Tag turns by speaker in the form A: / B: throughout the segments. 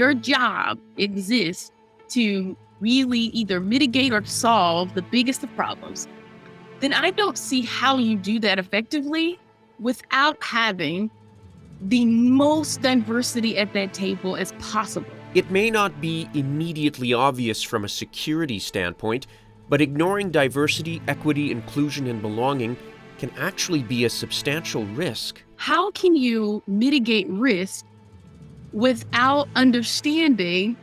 A: your job exists to really either mitigate or solve the biggest of problems, then I don't see how you do that effectively without having the most diversity at that table as possible.
B: It may not be immediately obvious from a security standpoint, but ignoring diversity, equity, inclusion, and belonging can actually be a substantial risk.
A: How can you mitigate risk without understanding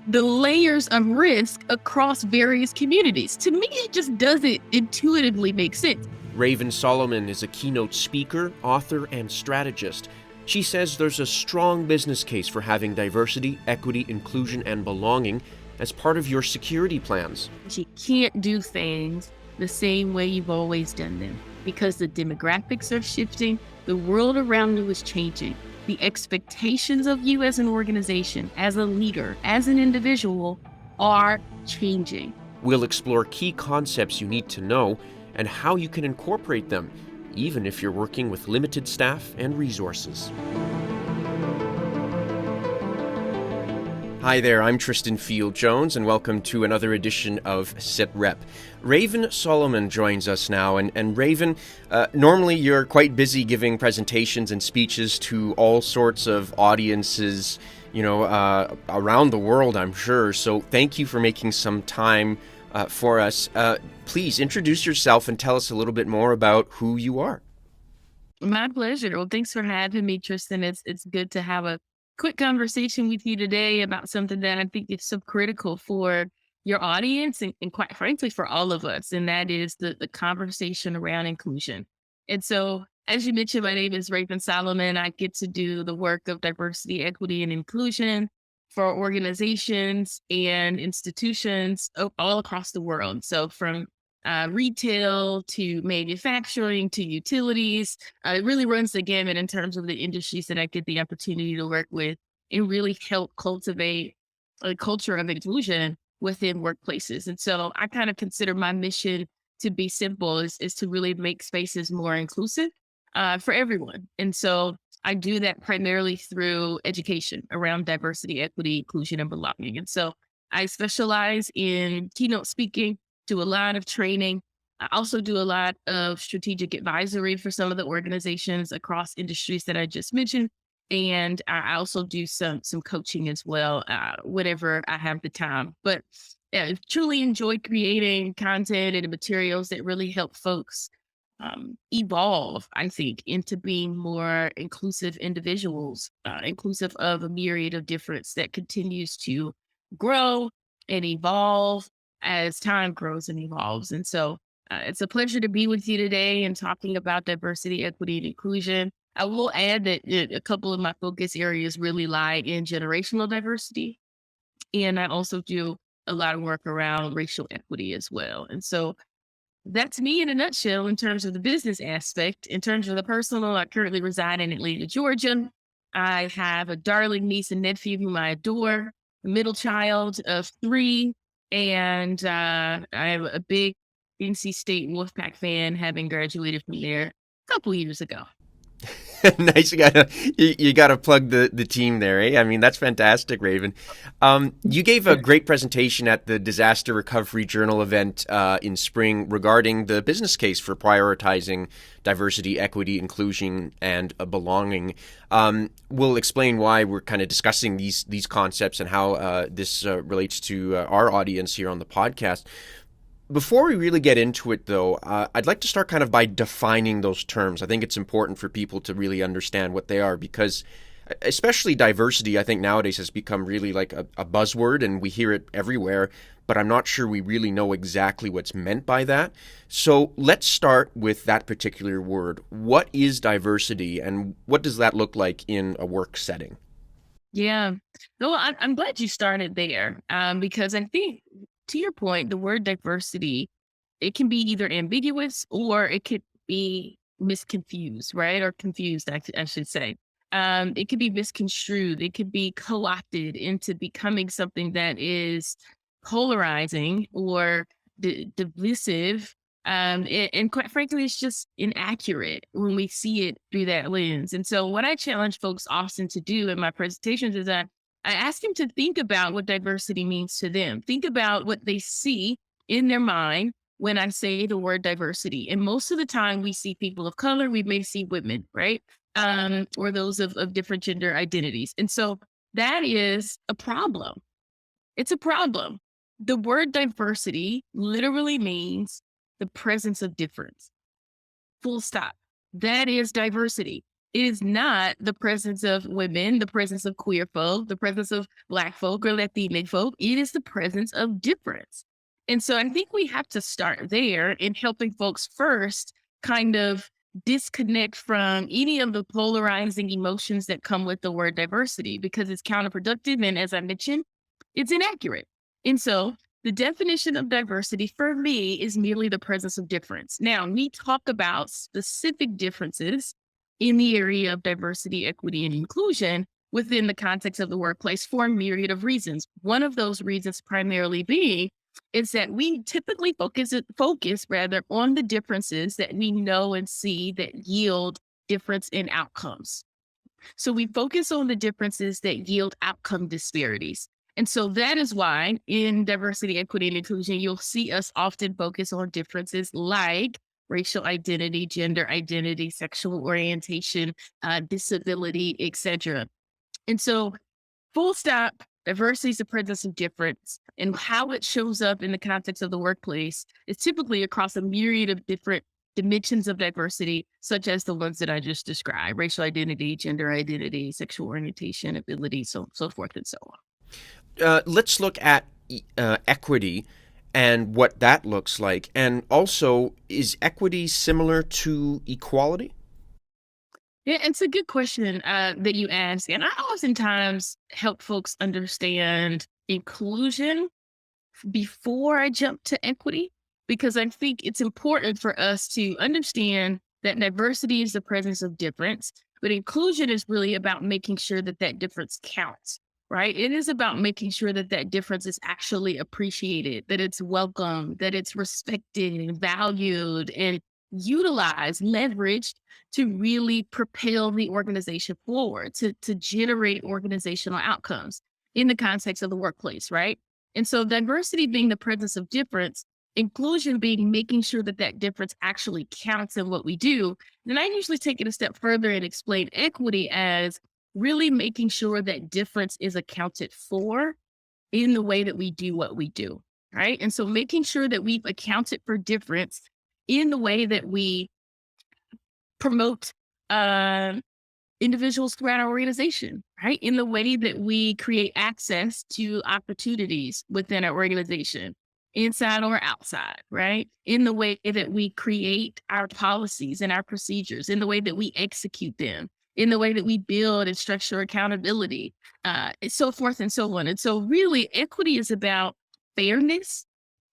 A: the layers of risk across various communities? To me, it just doesn't intuitively make sense.
B: Raven Solomon is a keynote speaker, author, and strategist. She says there's a strong business case for having diversity, equity, inclusion, and belonging as part of your security plans.
A: You can't do things the same way you've always done them because the demographics are shifting, the world around you is changing. The expectations of you as an organization, as a leader, as an individual are changing.
B: We'll explore key concepts you need to know and how you can incorporate them, even if you're working with limited staff and resources. Hi there, I'm Tristan Field-Jones, and welcome to another edition of SitRep. Raven Solomon joins us now, and Raven, normally you're quite busy giving presentations and speeches to all sorts of audiences, around the world, I'm sure. So thank you for making some time for us. Please introduce yourself and tell us a little bit more about who you are.
A: My pleasure. Well, thanks for having me, Tristan. It's good to have a quick conversation with you today about something that I think is so critical for your audience and quite frankly, for all of us. And that is the conversation around inclusion. And so, as you mentioned, my name is Raven Solomon. I get to do the work of diversity, equity, and inclusion for organizations and institutions all across the world. So from retail to manufacturing to utilities, it really runs the gamut in terms of the industries that I get the opportunity to work with and really help cultivate a culture of inclusion within workplaces. And so I kind of consider my mission to be simple, is to really make spaces more inclusive for everyone. And so I do that primarily through education around diversity, equity, inclusion, and belonging. And so I specialize in keynote speaking, do a lot of training. I also do a lot of strategic advisory for some of the organizations across industries that I just mentioned. And I also do some coaching as well, whenever I have the time. But I truly enjoy creating content and materials that really help folks evolve, I think, into being more inclusive individuals, inclusive of a myriad of difference that continues to grow and evolve as time grows and evolves. And so it's a pleasure to be with you today and talking about diversity, equity, and inclusion. I will add that a couple of my focus areas really lie in generational diversity. And I also do a lot of work around racial equity as well. And so that's me in a nutshell in terms of the business aspect. In terms of the personal, I currently reside in Atlanta, Georgia. I have a darling niece and nephew whom I adore, a middle child of 3, and I am a big NC State Wolfpack fan, having graduated from there a couple years ago.
B: Nice. You gotta plug the team there, eh? I mean, that's fantastic, Raven. You gave a great presentation at the Disaster Recovery Journal event in spring regarding the business case for prioritizing diversity, equity, inclusion, and belonging. We'll explain why we're kind of discussing these concepts and how this relates to our audience here on the podcast. Before we really get into it, though, I'd like to start kind of by defining those terms. I think it's important for people to really understand what they are because especially diversity, I think nowadays has become really like a buzzword and we hear it everywhere, but I'm not sure we really know exactly what's meant by that. So let's start with that particular word. What is diversity and what does that look like in a work setting?
A: Yeah. No, I'm glad you started there because I think, to your point, the word diversity, it can be either ambiguous or it could be misconfused, right? Or confused, I should say. It could be misconstrued. It could be co-opted into becoming something that is polarizing or divisive. And quite frankly, it's just inaccurate when we see it through that lens. And so what I challenge folks often to do in my presentations is that I ask them to think about what diversity means to them. Think about what they see in their mind when I say the word diversity. And most of the time, we see people of color, we may see women, right? Or those of different gender identities. And so that is a problem. It's a problem. The word diversity literally means the presence of difference. Full stop. That is diversity. It is not the presence of women, the presence of queer folk, the presence of Black folk or Latino folk. It is the presence of difference. And so I think we have to start there in helping folks first kind of disconnect from any of the polarizing emotions that come with the word diversity because it's counterproductive. And as I mentioned, it's inaccurate. And so the definition of diversity for me is merely the presence of difference. Now, we talk about specific differences in the area of diversity, equity, and inclusion within the context of the workplace for a myriad of reasons. One of those reasons primarily being is that we typically focus rather on the differences that we know and see that yield difference in outcomes. So we focus on the differences that yield outcome disparities. And so that is why in diversity, equity, and inclusion, you'll see us often focus on differences like racial identity, gender identity, sexual orientation, disability, etc. And so, full stop, diversity is the presence of difference, and how it shows up in the context of the workplace is typically across a myriad of different dimensions of diversity, such as the ones that I just described: racial identity, gender identity, sexual orientation, ability, so forth and so on.
B: Let's look at equity and what that looks like. And also, is equity similar to equality?
A: Yeah, it's a good question that you ask. And I oftentimes help folks understand inclusion before I jump to equity, because I think it's important for us to understand that diversity is the presence of difference, but inclusion is really about making sure that that difference counts, right? It is about making sure that that difference is actually appreciated, that it's welcome, that it's respected and valued and utilized, leveraged to really propel the organization forward, to generate organizational outcomes in the context of the workplace, right? And so diversity being the presence of difference, inclusion being making sure that that difference actually counts in what we do. Then I usually take it a step further and explain equity as really making sure that difference is accounted for in the way that we do what we do. Right. And so making sure that we've accounted for difference in the way that we promote uh, individuals throughout our organization, right? In the way that we create access to opportunities within our organization, inside or outside, right? In the way that we create our policies and our procedures, in the way that we execute them, in the way that we build and structure accountability, so forth and so on. And so, really, equity is about fairness,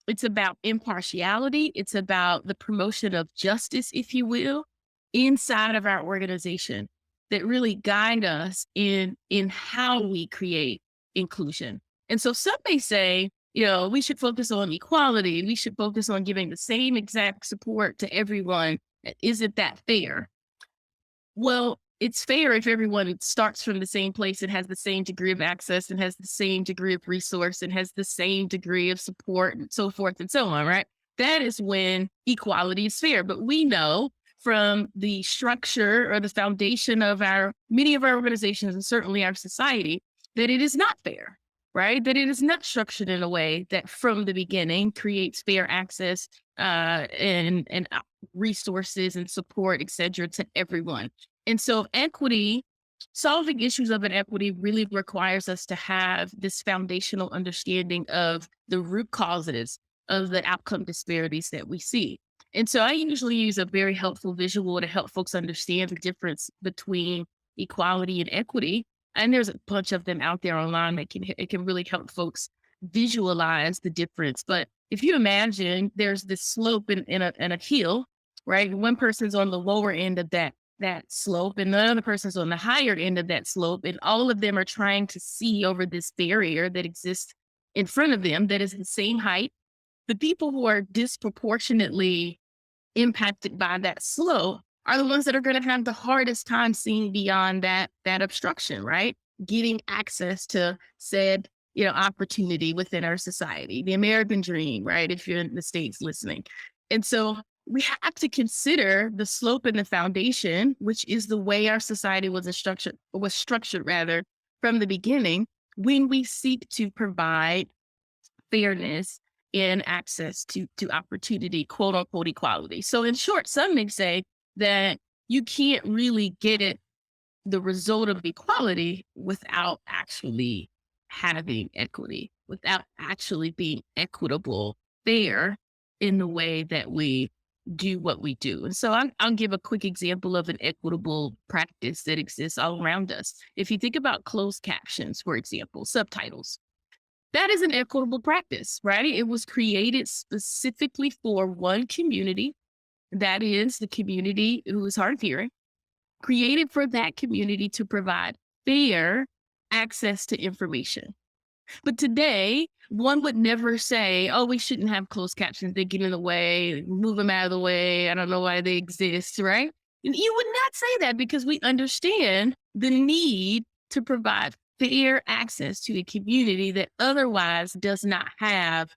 A: it's about impartiality. It's about the promotion of justice, if you will, inside of our organization that really guide us in how we create inclusion. And so some may say, we should focus on equality. We should focus on giving the same exact support to everyone. Isn't that fair? Well, it's fair if everyone starts from the same place and has the same degree of access and has the same degree of resource and has the same degree of support and so forth and so on, right? That is when equality is fair. But we know from the structure or the foundation of many of our organizations and certainly our society that it is not fair, right? That it is not structured in a way that from the beginning creates fair access and resources and support, et cetera, to everyone. And so equity, solving issues of inequity really requires us to have this foundational understanding of the root causes of the outcome disparities that we see. And so I usually use a very helpful visual to help folks understand the difference between equality and equity. And there's a bunch of them out there online that it can really help folks visualize the difference. But if you imagine there's this slope in a hill, right? One person's on the lower end of that slope and the other person's on the higher end of that slope, and all of them are trying to see over this barrier that exists in front of them that is the same height. The people who are disproportionately impacted by that slope are the ones that are going to have the hardest time seeing beyond that obstruction, right? getting access to said, opportunity within our society, the American dream, right? If you're in the States listening. And so we have to consider the slope and the foundation, which is the way our society was structured rather from the beginning when we seek to provide fairness and access to opportunity, quote unquote equality. So in short, some may say that you can't really get it the result of equality without actually having equity, without actually being equitable, fair in the way that we do what we do. And so I'll give a quick example of an equitable practice that exists all around us. If you think about closed captions, for example, subtitles, that is an equitable practice, right? It was created specifically for one community, that is the community who is hard of hearing, created for that community to provide fair access to information. But today, one would never say, oh, we shouldn't have closed captions. They get in the way, move them out of the way. I don't know why they exist, right? And you would not say that because we understand the need to provide fair access to a community that otherwise does not have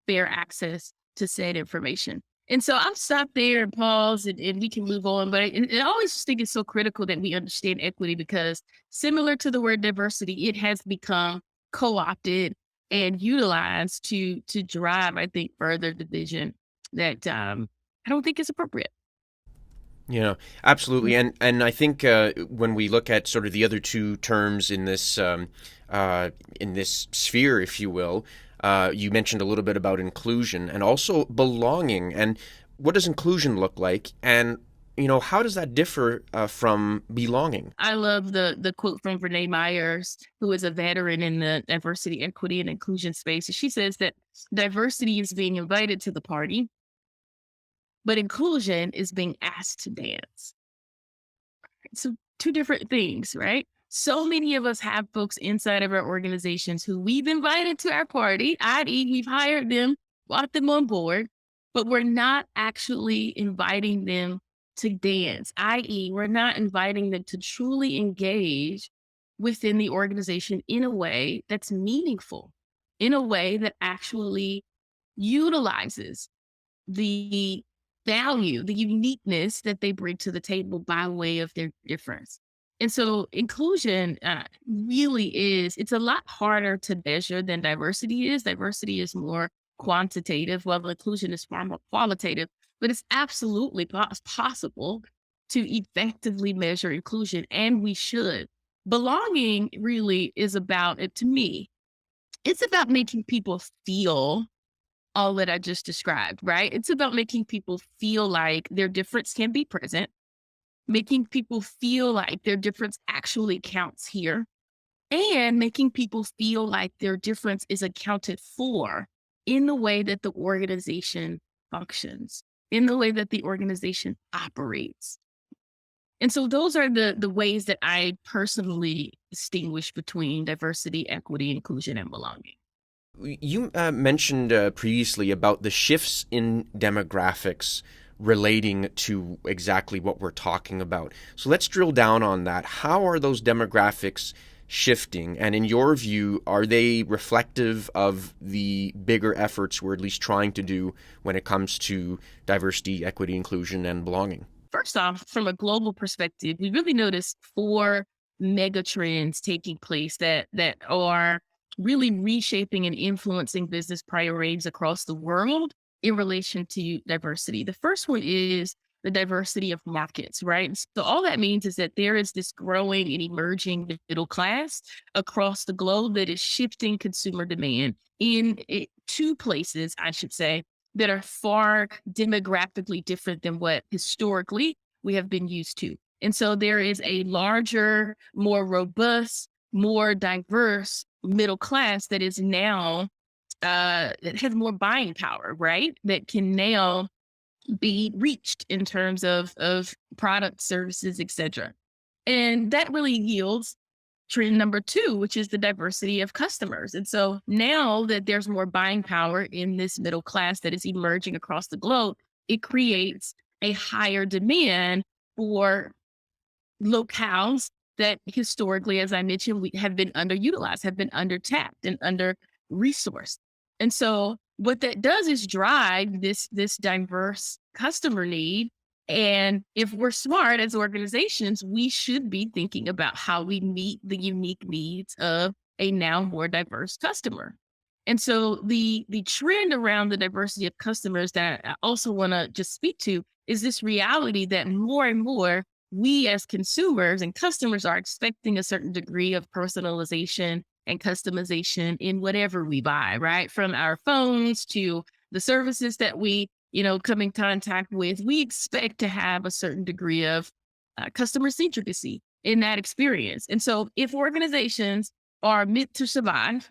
A: fair access to said information. And so I'll stop there and pause and we can move on. But I always just think it's so critical that we understand equity because similar to the word diversity, it has become co-opted and utilized to drive, I think, further division that I don't think is appropriate.
B: You know, absolutely, and I think when we look at sort of the other two terms in this sphere, if you will, you mentioned a little bit about inclusion and also belonging. And what does inclusion look like? And how does that differ from belonging?
A: I love the quote from Renee Myers, who is a veteran in the diversity, equity, and inclusion space. And she says that diversity is being invited to the party, but inclusion is being asked to dance. So two different things, right? So many of us have folks inside of our organizations who we've invited to our party, i.e., we've hired them, brought them on board, but we're not actually inviting them to dance, i.e., we're not inviting them to truly engage within the organization in a way that's meaningful, in a way that actually utilizes the value, the uniqueness that they bring to the table by way of their difference. And so inclusion really it's a lot harder to measure than diversity is. Diversity is more quantitative, while inclusion is far more qualitative, but it's absolutely possible to effectively measure inclusion, and we should. Belonging really is about it to me. It's about making people feel all that I just described, right? It's about making people feel like their difference can be present, making people feel like their difference actually counts here, and making people feel like their difference is accounted for in the way that the organization functions, in the way that the organization operates. And so those are the ways that I personally distinguish between diversity, equity, inclusion, and belonging.
B: You mentioned previously about the shifts in demographics relating to exactly what we're talking about. So let's drill down on that. How are those demographics shifting? And in your view, are they reflective of the bigger efforts we're at least trying to do when it comes to diversity, equity, inclusion, and belonging?
A: First off, from a global perspective, we really noticed four mega trends taking place that are really reshaping and influencing business priorities across the world in relation to diversity. The first one is the diversity of markets, right? So all that means is that there is this growing and emerging middle class across the globe that is shifting consumer demand in two places, I should say, that are far demographically different than what historically we have been used to. And so there is a larger, more robust, more diverse middle class that is now that has more buying power, right? That can now be reached in terms of products, services, etc. And that really yields trend number two, which is the diversity of customers. And so now that there's more buying power in this middle class that is emerging across the globe, it creates a higher demand for locales that historically, as I mentioned, we have been underutilized, have been undertapped and under resourced. And so what that does is drive this diverse customer need. And if we're smart as organizations, we should be thinking about how we meet the unique needs of a now more diverse customer. And so the trend around the diversity of customers that I also want to just speak to is this reality that more and more we as consumers and customers are expecting a certain degree of personalization and customization in whatever we buy, right? From our phones to the services that we, come in contact with, we expect to have a certain degree of customer centricity in that experience. And so if organizations are meant to survive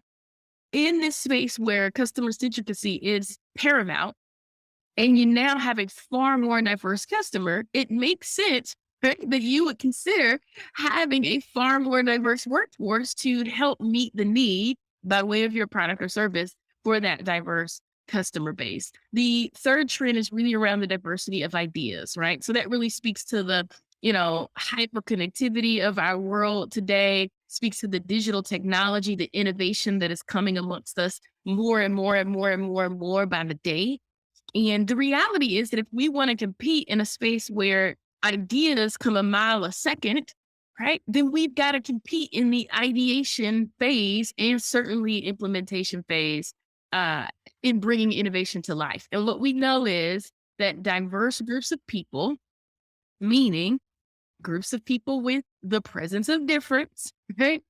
A: in this space where customer centricity is paramount, and you now have a far more diverse customer, it makes sense, right, that you would consider having a far more diverse workforce to help meet the need by way of your product or service for that diverse customer base. The third trend is really around the diversity of ideas, right? So that really speaks to the, hyper connectivity of our world today, speaks to the digital technology, the innovation that is coming amongst us more and more and more and more and more by the day. And the reality is that if we want to compete in a space where ideas come a mile a second, right, then we've got to compete in the ideation phase and certainly implementation phase uh, in bringing innovation to life. And what we know is that diverse groups of people, meaning groups of people with the presence of difference, right?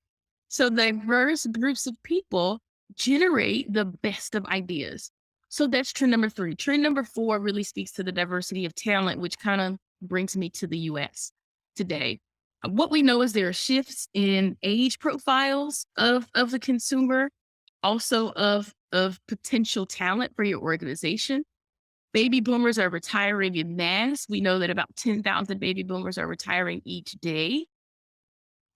A: So diverse groups of people generate the best of ideas. So that's trend number three. Trend number four really speaks to the diversity of talent, which kind of brings me to the US today. What we know is there are shifts in age profiles of the consumer, also of potential talent for your organization. Baby boomers are retiring in mass. We know that about 10,000 baby boomers are retiring each day.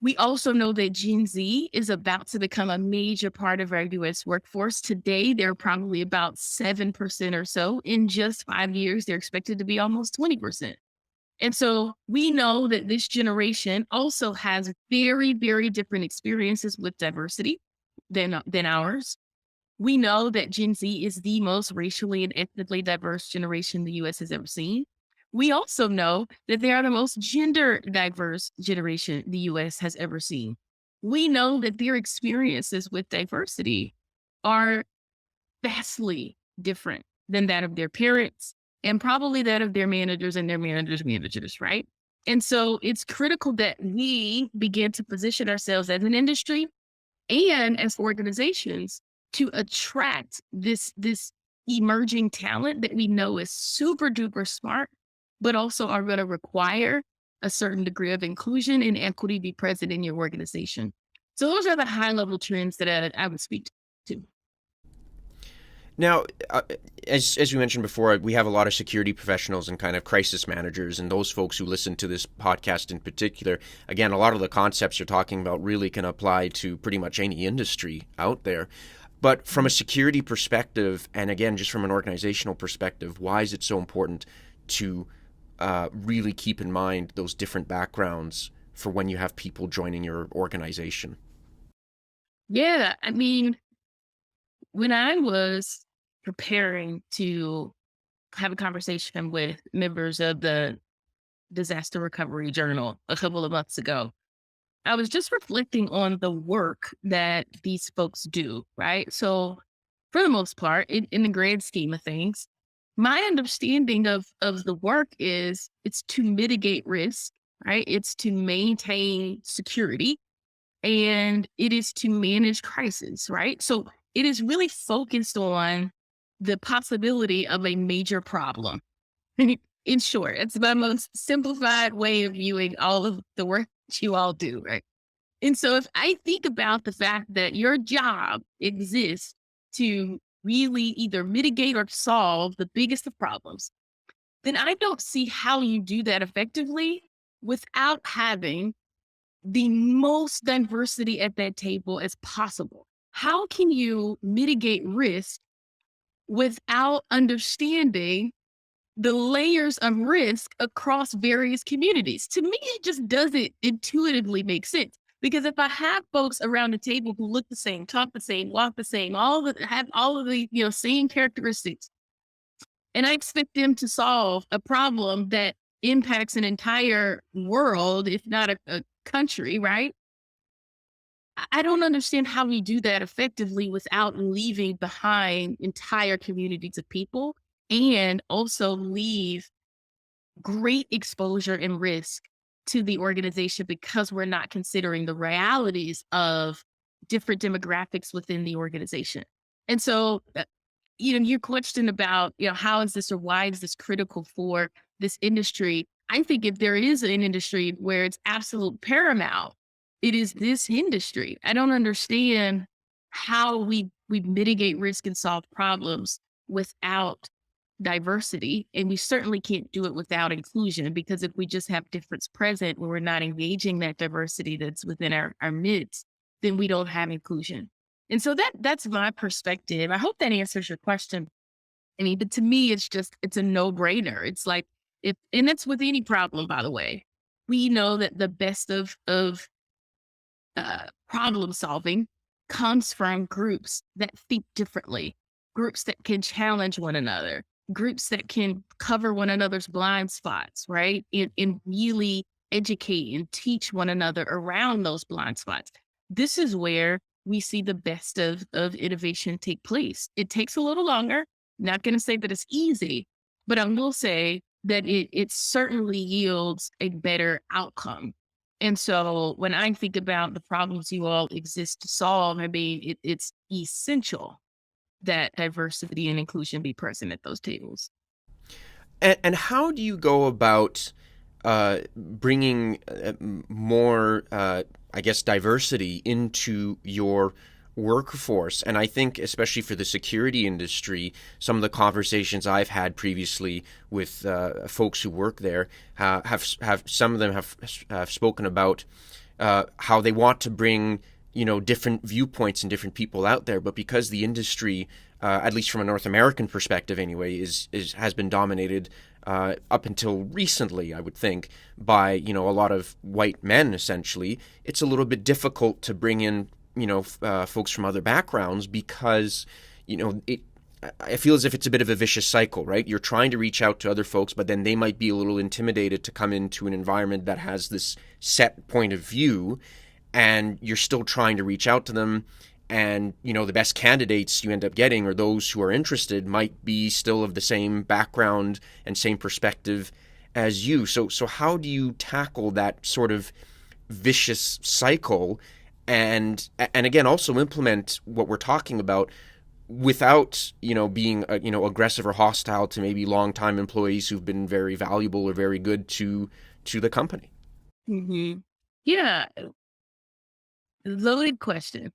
A: We also know that Gen Z is about to become a major part of our US workforce. Today, they're probably about 7% or so. In just 5 years, they're expected to be almost 20%. And so we know that this generation also has very, very different experiences with diversity than ours. We know that Gen Z is the most racially and ethnically diverse generation the US has ever seen. We also know that they are the most gender diverse generation the US has ever seen. We know that their experiences with diversity are vastly different than that of their parents and probably that of their managers and their managers' managers, right? And so it's critical that we begin to position ourselves as an industry and as organizations to attract this emerging talent that we know is super duper smart, but also are going to require a certain degree of inclusion and equity be present in your organization. So those are the high level trends that I would speak to.
B: Now, as we mentioned before, we have a lot of security professionals and kind of crisis managers, and those folks who listen to this podcast in particular. Again, a lot of the concepts you're talking about really can apply to pretty much any industry out there. But from a security perspective, and again, just from an organizational perspective, why is it so important to really keep in mind those different backgrounds for when you have people joining your organization?
A: Yeah, I mean, when I was preparing to have a conversation with members of the Disaster Recovery Journal a couple of months ago, I was just reflecting on the work that these folks do, right? So, for the most part, in the grand scheme of things, my understanding of the work is it's to mitigate risk, right? It's to maintain security and it is to manage crisis, right? So it is really focused on the possibility of a major problem. In short, it's my most simplified way of viewing all of the work that you all do, right? And so if I think about the fact that your job exists to really either mitigate or solve the biggest of problems, then I don't see how you do that effectively without having the most diversity at that table as possible. How can you mitigate risk without understanding the layers of risk across various communities. To me, it just doesn't intuitively make sense. Because if I have folks around the table who look the same, talk the same, walk the same, have all of the same characteristics, and I expect them to solve a problem that impacts an entire world, if not a country, right? I don't understand how we do that effectively without leaving behind entire communities of people and also leave great exposure and risk to the organization because we're not considering the realities of different demographics within the organization. And so, your question about, how is this or why is this critical for this industry? I think if there is an industry where it's absolute paramount, it is this industry. I don't understand how we mitigate risk and solve problems without diversity. And we certainly can't do it without inclusion, because if we just have difference present where we're not engaging that diversity that's within our midst, then we don't have inclusion. And so that's my perspective. I hope that answers your question. I mean, but to me, it's a no-brainer. It's like, if and that's with any problem, by the way. We know that the best of problem solving comes from groups that think differently, groups that can challenge one another, groups that can cover one another's blind spots, right? And really educate and teach one another around those blind spots. This is where we see the best of innovation take place. It takes a little longer. Not going to say that it's easy, but I will say that it certainly yields a better outcome. And so when I think about the problems you all exist to solve, I mean, it's essential that diversity and inclusion be present at those tables.
B: And how do you go about bringing more, I guess, diversity into your workforce? And I think, especially for the security industry, some of the conversations I've had previously with folks who work there have some of them have spoken about how they want to bring different viewpoints and different people out there, but because the industry, at least from a North American perspective anyway, is has been dominated up until recently, I would think, by a lot of white men. Essentially, it's a little bit difficult to bring in folks from other backgrounds because it. I feel as if it's a bit of a vicious cycle, right? You're trying to reach out to other folks, but then they might be a little intimidated to come into an environment that has this set point of view, and you're still trying to reach out to them. And the best candidates you end up getting, or those who are interested, might be still of the same background and same perspective as you. So how do you tackle that sort of vicious cycle, and again also implement what we're talking about without being aggressive or hostile to maybe longtime employees who've been very valuable or very good to the company?
A: Hmm. Yeah, loaded question.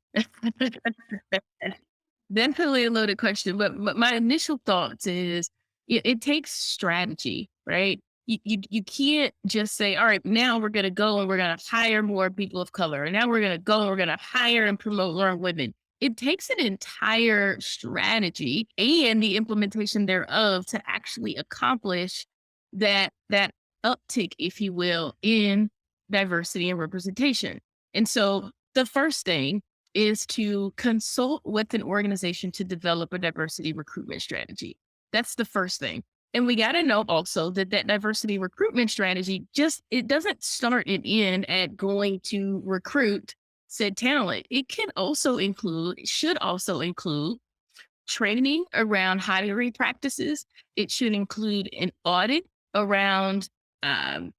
A: Definitely a loaded question, but my initial thoughts is it takes strategy, right? You can't just say, all right, now we're gonna go and we're gonna hire more people of color, and now we're gonna go and we're gonna hire and promote more women. It takes an entire strategy and the implementation thereof to actually accomplish that uptick, if you will, in diversity and representation. And so the first thing is to consult with an organization to develop a diversity recruitment strategy. That's the first thing. And we got to know also that diversity recruitment strategy it doesn't start and end at going to recruit said talent. It should also include training around hiring practices. It should include an audit around um,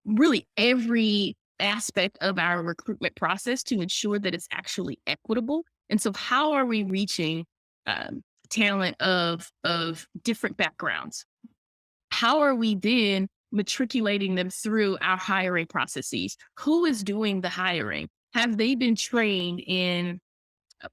A: really every aspect of our recruitment process to ensure that it's actually equitable. And so, how are we reaching talent of different backgrounds? How are we then matriculating them through our hiring processes? Who is doing the hiring? Have they been trained in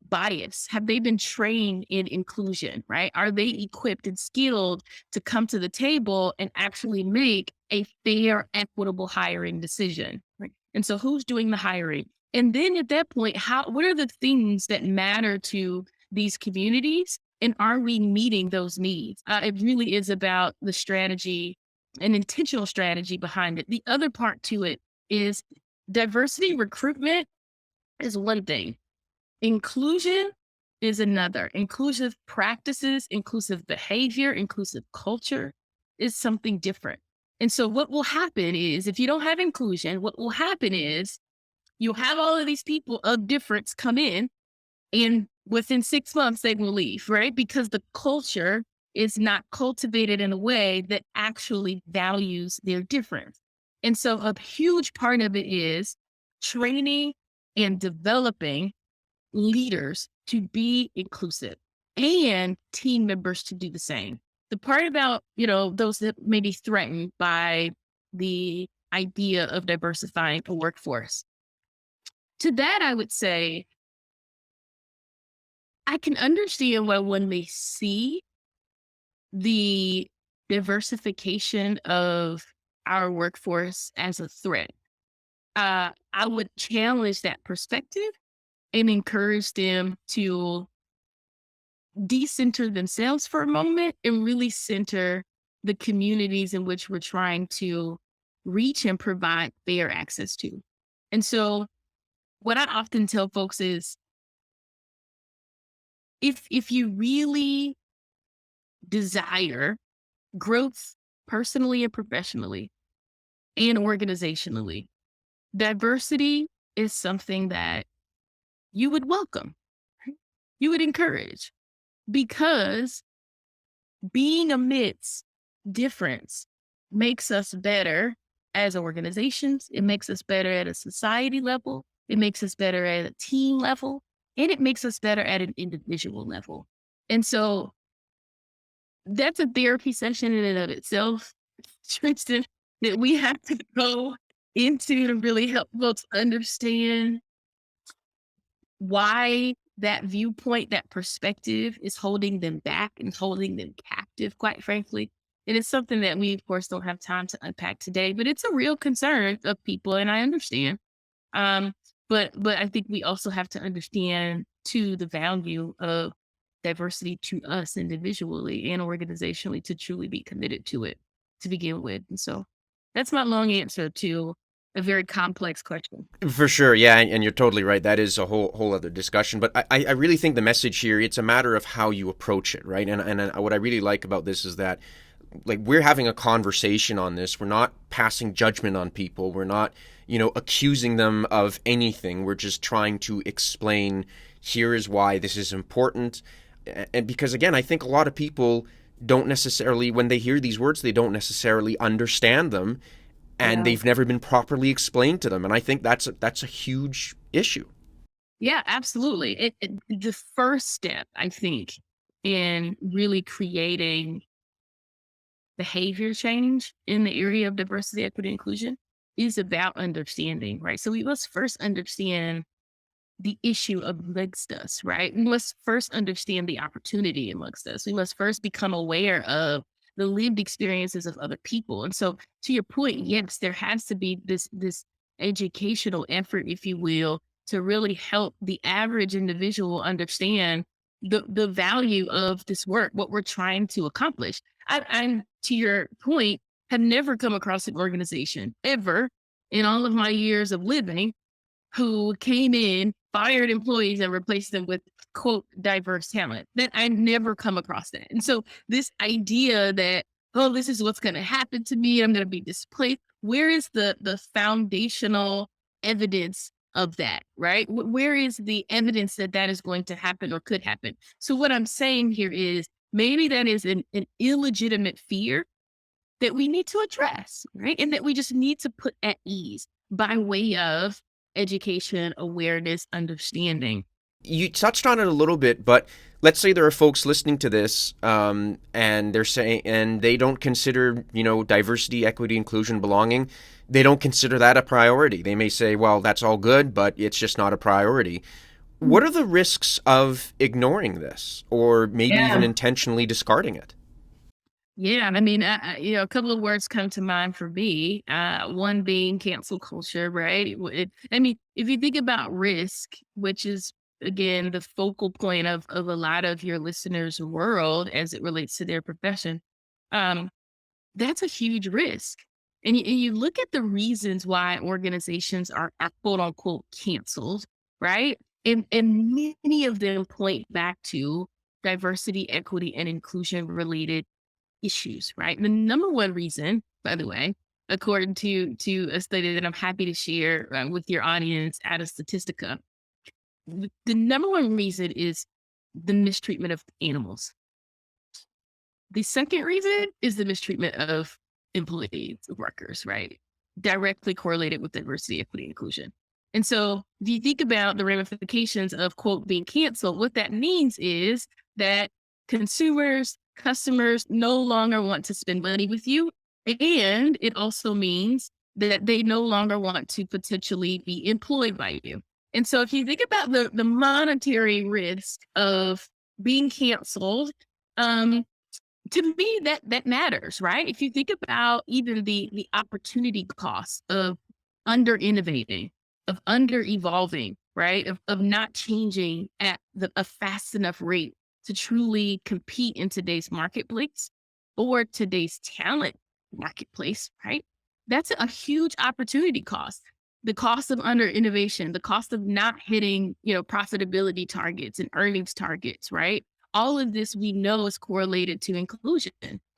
A: bias? Have they been trained in inclusion, right? Are they equipped and skilled to come to the table and actually make a fair, equitable hiring decision? Right. And so who's doing the hiring? And then at that point, what are the things that matter to these communities? And are we meeting those needs? It really is about the strategy, an intentional strategy behind it. The other part to it is diversity recruitment is one thing. Inclusion is another. Inclusive practices, inclusive behavior, inclusive culture is something different. And so, what will happen is if you don't have inclusion, what will happen is you'll have all of these people of difference come in, and within 6 months, they will leave, right? Because the culture is not cultivated in a way that actually values their difference. And so, a huge part of it is training and developing leaders to be inclusive and team members to do the same. The part about, those that may be threatened by the idea of diversifying a workforce. To that, I would say I can understand why when they see the diversification of our workforce as a threat. I would challenge that perspective and encourage them to decenter themselves for a moment and really center the communities in which we're trying to reach and provide fair access to. And so what I often tell folks is if you really desire growth personally and professionally and organizationally, diversity is something that you would welcome, you would encourage, because being amidst difference makes us better as organizations. It makes us better at a society level. It makes us better at a team level. And it makes us better at an individual level. And so that's a therapy session in and of itself, Tristan, that we have to go into to really help folks understand why that viewpoint, that perspective is holding them back and holding them captive, quite frankly. And it's something that we, of course, don't have time to unpack today, but it's a real concern of people, and I understand. Um, but I think we also have to understand too the value of diversity to us individually and organizationally to truly be committed to it to begin with. And so that's my long answer to a very complex question.
B: For sure, yeah, and you're totally right. That is a whole other discussion. But I really think the message here, it's a matter of how you approach it, right? And what I really like about this is that, like, we're having a conversation on this. We're not passing judgment on people. We're not, accusing them of anything. We're just trying to explain, here is why this is important. And because, again, I think a lot of people don't necessarily, when they hear these words, they don't necessarily understand them, and
A: Yeah.
B: they've never been properly explained to them. And I think that's a huge issue.
A: Yeah, absolutely. The first step, I think, in really creating behavior change in the area of diversity, equity, inclusion is about understanding, right? So we must first understand the issue amongst us, right? We must first understand the opportunity amongst us. We must first become aware of the lived experiences of other people. And so, to your point, yes, there has to be this educational effort, if you will, to really help the average individual understand the value of this work, what we're trying to accomplish. I'm to your point, have never come across an organization ever in all of my years of living who came in, fired employees, and replaced them with quote diverse talent. That I never come across that. And so this idea that, oh, this is what's going to happen to me, I'm going to be displaced. Where is the foundational evidence of that, right? Where is the evidence that that is going to happen or could happen? So what I'm saying here is maybe that is an illegitimate fear that we need to address, right? And that we just need to put at ease by way of education, awareness, understanding.
B: You touched on it a little bit, but let's say there are folks listening to this, and they're saying, and they don't consider, diversity, equity, inclusion, belonging. They don't consider that a priority. They may say, well, that's all good, but it's just not a priority. What are the risks of ignoring this, or maybe even
A: Yeah.
B: intentionally discarding it?
A: Yeah, I mean, a couple of words come to mind for me. One being cancel culture, right? I mean, if you think about risk, which is again, the focal point of a lot of your listeners' world as it relates to their profession, um, that's a huge risk. And you look at the reasons why organizations are quote unquote canceled, right? And many of them point back to diversity, equity, and inclusion related issues, right? The number one reason, by the way, according to a study that I'm happy to share with your audience out of Statistica, the number one reason is the mistreatment of animals. The second reason is the mistreatment of employees, workers, right? Directly correlated with diversity, equity, inclusion. And so if you think about the ramifications of quote being canceled, what that means is that consumers, customers no longer want to spend money with you. And it also means that they no longer want to potentially be employed by you. And so if you think about the monetary risk of being canceled, um, to me that matters, right? If you think about even the opportunity cost of under innovating, of under evolving, right? Of not changing at a fast enough rate to truly compete in today's marketplace or today's talent marketplace, right? That's a huge opportunity cost. The cost of under innovation, the cost of not hitting, profitability targets and earnings targets, right? All of this we know is correlated to inclusion.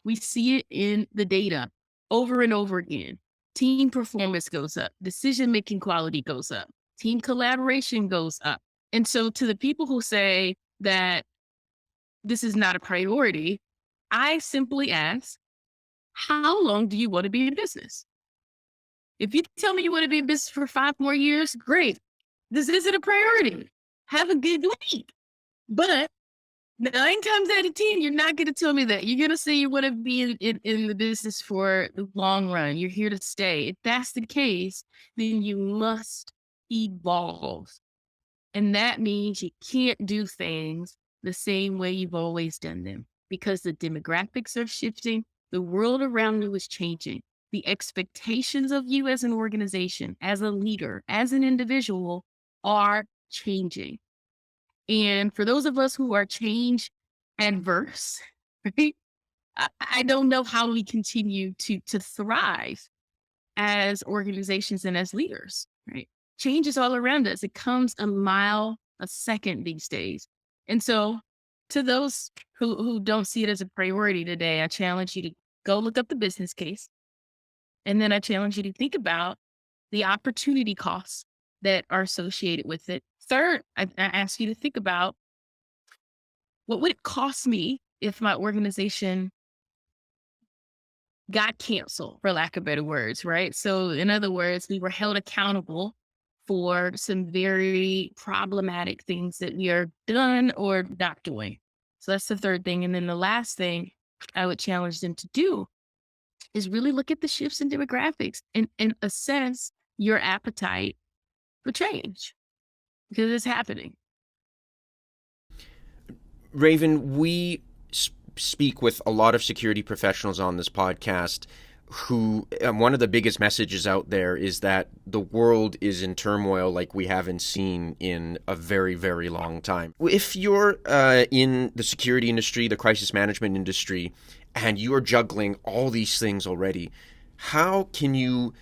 A: We see it in the data over and over again. Team performance goes up, decision making quality goes up, team collaboration goes up. And so, to the people who say that this is not a priority, I simply ask, how long do you want to be in business? If you tell me you want to be in business for 5 more years, great. This isn't a priority. Have a good week. But 9 times out of 10, you're not going to tell me that. You're going to say you want to be in the business for the long run. You're here to stay. If that's the case, then you must evolve. And that means you can't do things the same way you've always done them because the demographics are shifting. The world around you is changing. The expectations of you as an organization, as a leader, as an individual are changing. And for those of us who are change adverse, right? I don't know how we continue to thrive as organizations and as leaders, right? Change is all around us. It comes a mile a second these days. And so to those who don't see it as a priority today, I challenge you to go look up the business case. And then I challenge you to think about the opportunity costs that are associated with it. Third, I ask you to think about what would it cost me if my organization got canceled, for lack of better words, right? So, in other words, we were held accountable for some very problematic things that we are done or not doing. So, that's the third thing. And then the last thing I would challenge them to do is really look at the shifts in demographics and assess your appetite for change because it's happening.
B: Raven, we speak with a lot of security professionals on this podcast who one of the biggest messages out there is that the world is in turmoil like we haven't seen in a very, very long time. If you're in the security industry, the crisis management industry, and you are juggling all these things already, how can you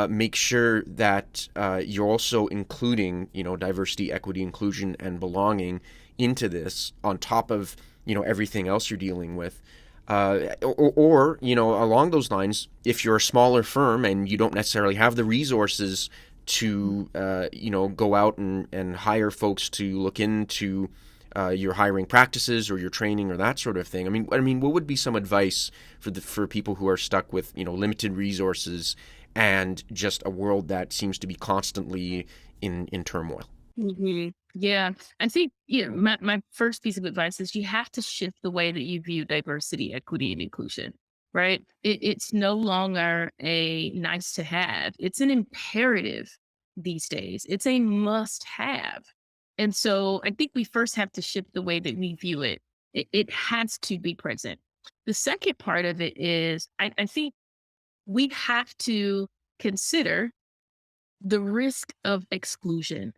B: make sure that you're also including, diversity, equity, inclusion, and belonging into this on top of, everything else you're dealing with? Or, along those lines, if you're a smaller firm and you don't necessarily have the resources to, go out and hire folks to look into your hiring practices or your training or that sort of thing. I mean, what would be some advice for people who are stuck with, limited resources and just a world that seems to be constantly in turmoil?
A: Yeah. I think, my first piece of advice is you have to shift the way that you view diversity, equity, and inclusion, right? It's no longer a nice to have, it's an imperative these days. It's a must have. And so I think we first have to shift the way that we view it. It has to be present. The second part of it is I think we have to consider the risk of exclusion.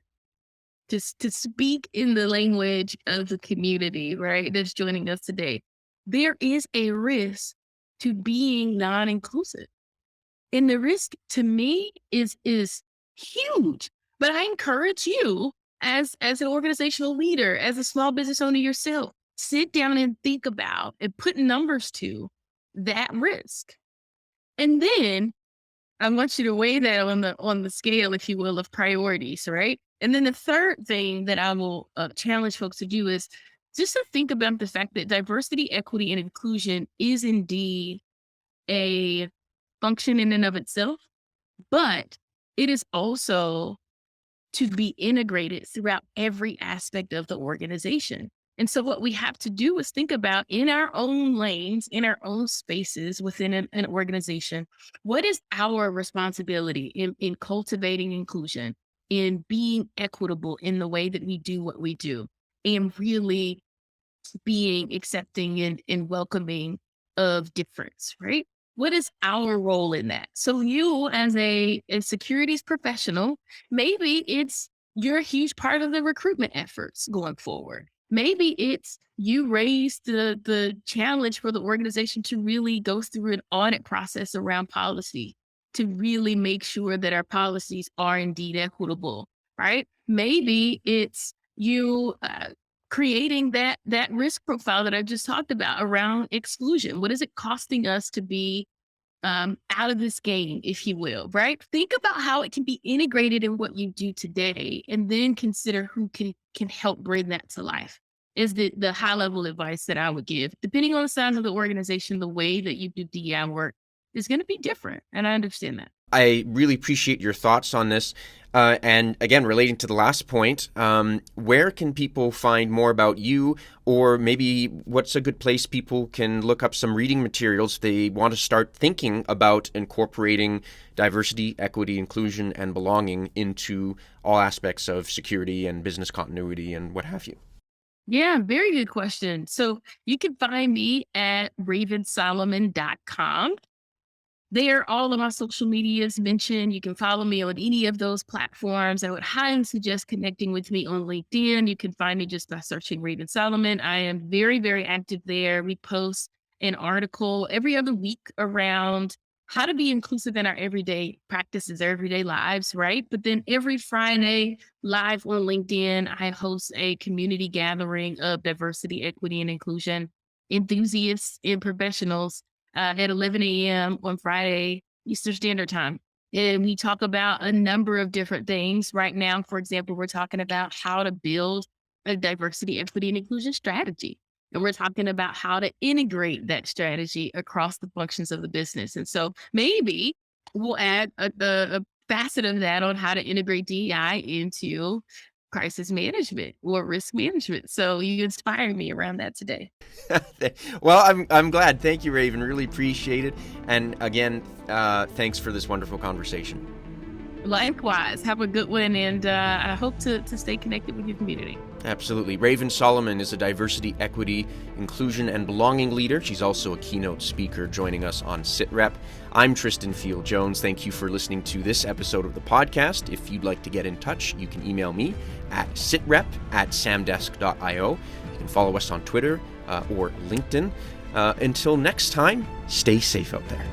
A: to speak in the language of the community, right, that's joining us today, there is a risk to being non-inclusive. And the risk to me is huge. But I encourage you as an organizational leader, as a small business owner yourself, sit down and think about and put numbers to that risk. And then I want you to weigh that on the scale, if you will, of priorities, right? And then the third thing that I will challenge folks to do is just to think about the fact that diversity, equity, and inclusion is indeed a function in and of itself, but it is also to be integrated throughout every aspect of the organization. And so, what we have to do is think about in our own lanes, in our own spaces within an organization, what is our responsibility in cultivating inclusion, in being equitable in the way that we do what we do, and really being accepting and welcoming of difference, right? What is our role in that? So you as a securities professional, maybe it's you're a huge part of the recruitment efforts going forward. Maybe it's you raise the challenge for the organization to really go through an audit process around policy to really make sure that our policies are indeed equitable, right? Maybe it's you creating that risk profile that I just talked about around exclusion. What is it costing us to be out of this game, if you will, right? Think about how it can be integrated in what you do today, and then consider who can help bring that to life. Is the high level advice that I would give. Depending on the size of the organization, the way that you do DI work is going to be different, and I understand that.
B: I really appreciate your thoughts on this. And again, relating to the last point, where can people find more about you, or maybe what's a good place people can look up some reading materials if they want to start thinking about incorporating diversity, equity, inclusion, and belonging into all aspects of security and business continuity and what have you?
A: Yeah, very good question. So you can find me at ravensolomon.com. There, all of my social media is mentioned. You can follow me on any of those platforms. I would highly suggest connecting with me on LinkedIn. You can find me just by searching Raven Solomon. I am very, very active there. We post an article every other week around how to be inclusive in our everyday practices, our everyday lives, right? But then every Friday, live on LinkedIn, I host a community gathering of diversity, equity, and inclusion enthusiasts and professionals at 11 a.m. on Friday Eastern Standard Time. And we talk about a number of different things. Right now, for example, we're talking about how to build a diversity, equity, and inclusion strategy. And we're talking about how to integrate that strategy across the functions of the business. And so maybe we'll add a facet of that on how to integrate DEI into crisis management or risk management. So you inspired me around that today.
B: Well, I'm glad. Thank you, Raven. Really appreciate it. And again, thanks for this wonderful conversation.
A: Likewise, have a good one, and I hope to stay connected with your community.
B: Absolutely. Raven Solomon is a diversity, equity, inclusion, and belonging leader. She's also a keynote speaker joining us on SitRep. I'm Tristan Field Jones. Thank you for listening to this episode of the podcast. If you'd like to get in touch, you can email me at sitrep@samdesk.io. You can follow us on Twitter or LinkedIn. Until next time, stay safe out there.